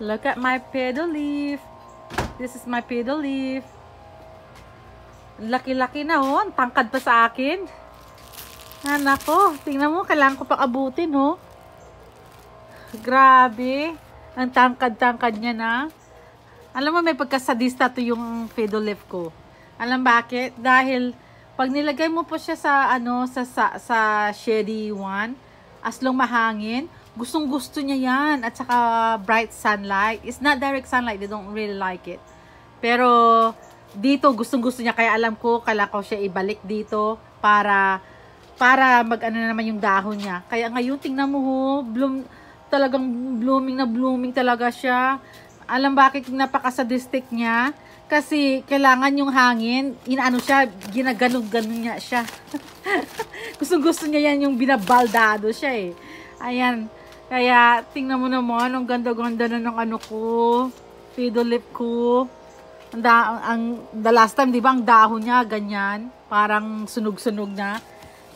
Look at my pedo leaf. This is my pedo leaf. Laki-laki na oh. Ang tangkad pa sa akin. Anak ko. Tingnan mo. Kailangan ko pa abutin oh. Grabe. Ang tangkad-tangkad niya na. Alam mo may pagkasadista to yung pedo leaf ko. Alam bakit? Dahil pag nilagay mo po siya sa ano sa shady one, as long mahangin, gustong-gusto niya yan. At saka bright sunlight. It's not direct sunlight. They don't really like it. Pero dito gustong-gusto niya. Kaya alam ko, kailangan ko siya ibalik dito para mag-ano naman yung dahon niya. Kaya ngayon, tingnan mo ho, talagang blooming na blooming talaga siya. Alam bakit napakasadistic niya? Kasi kailangan yung hangin, inaano siya, ginaganog-ganog niya siya. Gustong-gusto niya yan yung binabaldado siya eh. Ayan. Kaya tingnan mo naman, ang ganda-ganda na ng ano ko, pedo leaf ko. The last time, di ba, ang dahon niya, ganyan. Parang sunog-sunog na.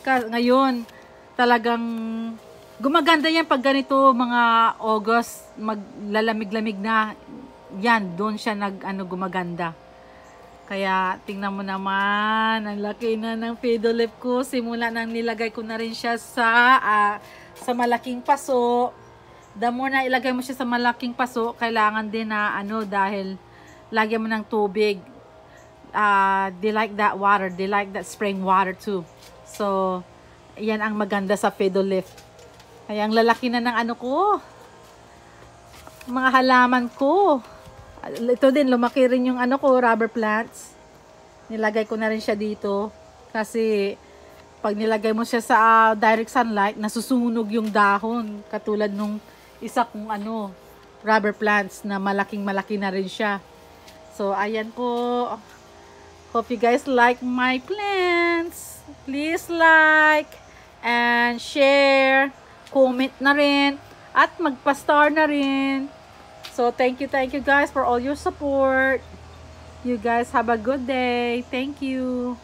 Ngayon, talagang gumaganda yan pag ganito, mga August, maglalamig-lamig na. Yan, doon siya gumaganda. Kaya, tingnan mo naman, ang laki na ng pedo leaf ko. Simula nang nilagay ko na rin siya sa malaking paso. The more na ilagay mo siya sa malaking paso, kailangan din na, dahil lagyan mo ng tubig. They like that water. They like that spring water too. So, yan ang maganda sa pedo leaf. Kaya, ang lalaki na ng ko. Mga halaman ko. Ito din, lumaki rin yung rubber plants. Nilagay ko na rin siya dito. Kasi, pag nilagay mo siya sa direct sunlight, nasusunog yung dahon. Katulad nung isa kong rubber plants na malaking-malaki na rin siya. So, ayan po. Hope you guys like my plants. Please like and share. Comment na rin. At magpa-star na rin. So, thank you guys for all your support. You guys have a good day. Thank you.